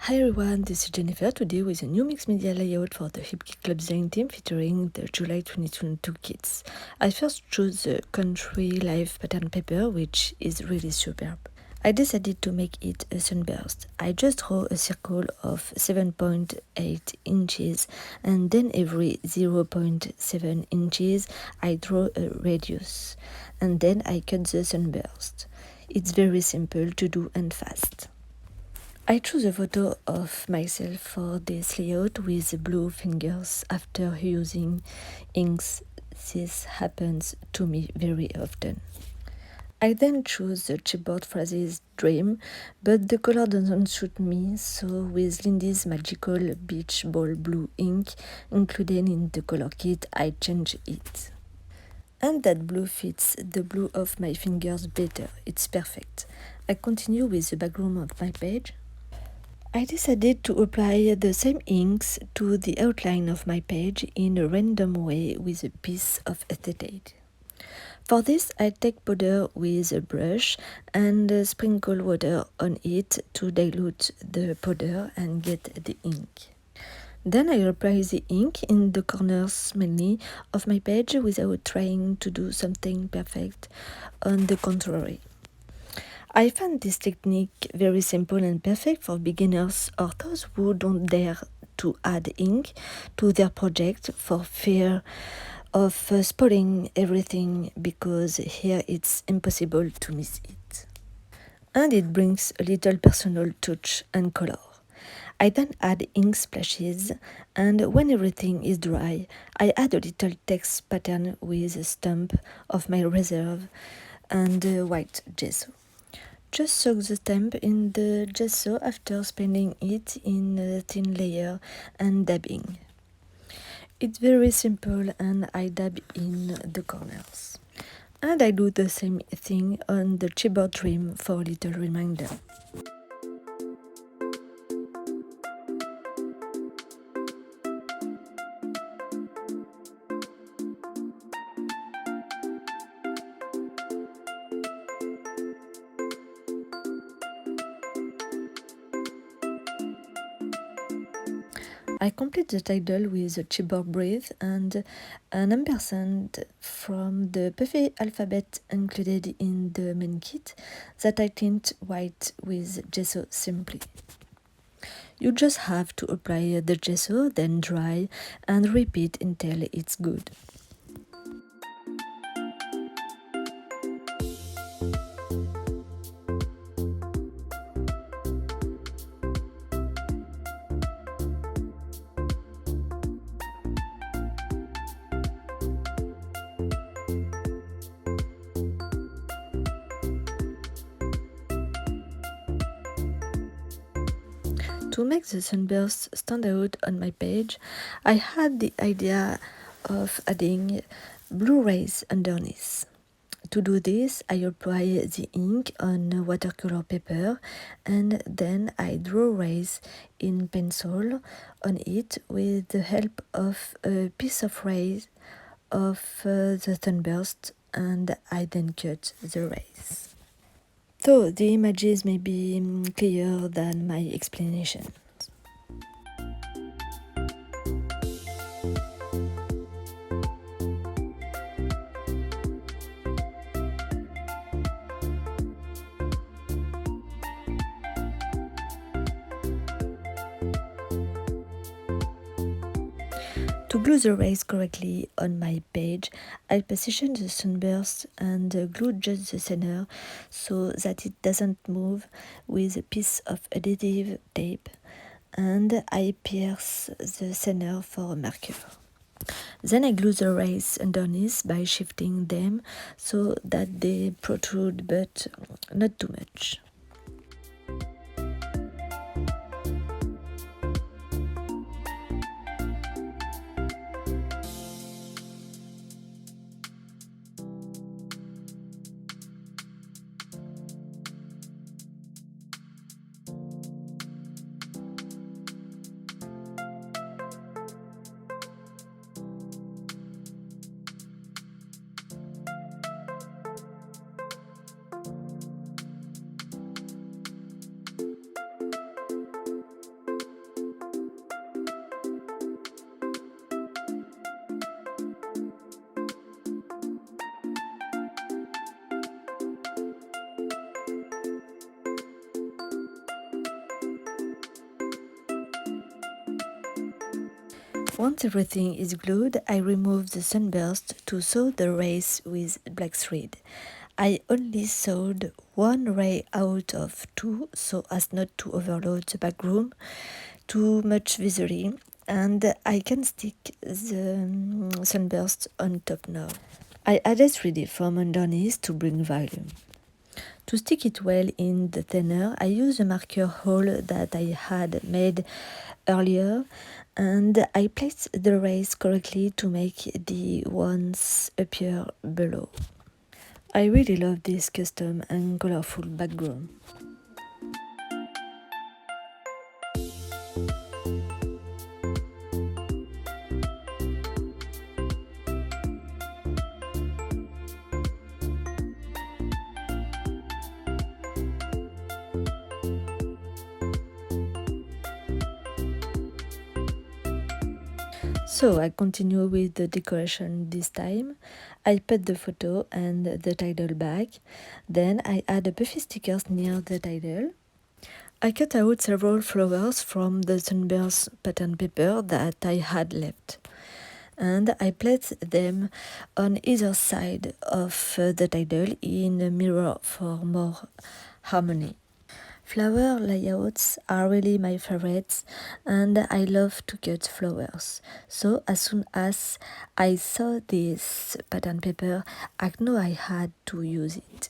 Hi everyone, this is Jennifer today with a new mixed media layout for the Hip Kick Club Design team featuring the July 2022 kits. I first chose the Country Life pattern paper, which is really superb. I decided to make it a sunburst. I just draw a circle of 7.8 inches and then every 0.7 inches I draw a radius and then I cut the sunburst. It's very simple to do and fast. I chose a photo of myself for this layout with blue fingers after using inks. This happens to me very often. I then chose the chipboard phrases Dream, but the color doesn't suit me, so with Lindy's magical beach ball blue ink included in the color kit, I changed it. And that blue fits the blue of my fingers better, it's perfect. I continue with the background of my page. I decided to apply the same inks to the outline of my page in a random way with a piece of acetate. For this, I take powder with a brush and sprinkle water on it to dilute the powder and get the ink. Then I apply the ink in the corners mainly of my page without trying to do something perfect. On the contrary, I find this technique very simple and perfect for beginners or those who don't dare to add ink to their project for fear of spoiling everything, because here it's impossible to miss it. And it brings a little personal touch and color. I then add ink splashes, and when everything is dry, I add a little text pattern with a stamp of my reserve and white gesso. Just soak the stamp in the gesso after spreading it in a thin layer and dabbing. It's very simple and I dab in the corners. And I do the same thing on the chipboard trim for a little reminder. I complete the title with a chipboard breathe and an ampersand from the Puffy alphabet included in the main kit that I tint white with gesso simply. You just have to apply the gesso, then dry and repeat until it's good. To make the sunburst stand out on my page, I had the idea of adding blue rays underneath. To do this, I apply the ink on watercolor paper and then I draw rays in pencil on it with the help of a piece of rays of the sunburst, and I then cut the rays. So the images may be clearer than my explanation. To glue the rays correctly on my page, I position the sunburst and glue just the center so that it doesn't move with a piece of adhesive tape, and I pierce the center for a marker. Then I glue the rays underneath by shifting them so that they protrude, but not too much. Once everything is glued, I remove the sunburst to sew the rays with black thread. I only sewed one ray out of two so as not to overload the background too much visually, and I can stick the sunburst on top now. I added 3D foam underneath to bring volume. To stick it well in the thinner, I used a marker hole that I had made earlier, and I placed the rays correctly to make the ones appear below. I really love this custom and colorful background. So I continue with the decoration this time. I put the photo and the title back. Then I add a puffy stickers near the title. I cut out several flowers from the sunburst pattern paper that I had left, and I placed them on either side of the title in a mirror for more harmony. Flower layouts are really my favorites, and I love to cut flowers. So as soon as I saw this pattern paper, I knew I had to use it.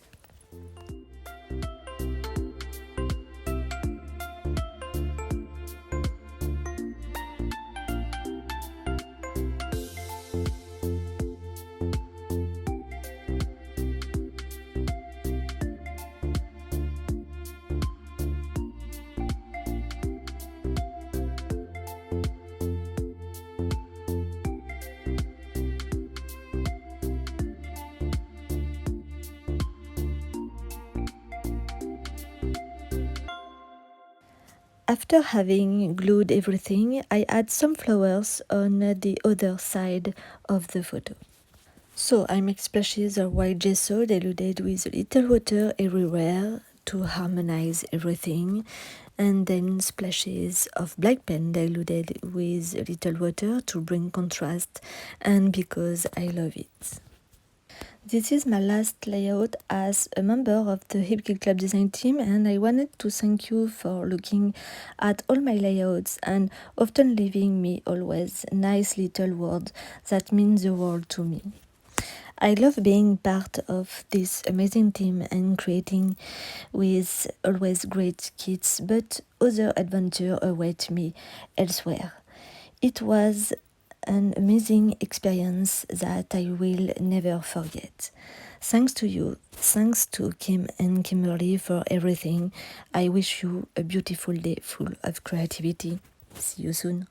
After having glued everything, I add some flowers on the other side of the photo. So I make splashes of white gesso diluted with a little water everywhere to harmonize everything, and then splashes of black pen diluted with a little water to bring contrast and because I love it. This is my last layout as a member of the Hip Kit Club design team, and I wanted to thank you for looking at all my layouts and often leaving me always nice little words that mean the world to me. I love being part of this amazing team and creating with always great kits, but other adventures await me elsewhere. It was an amazing experience that I will never forget. Thanks to you, thanks to Kim and Kimberly for everything. I wish you a beautiful day full of creativity. See you soon.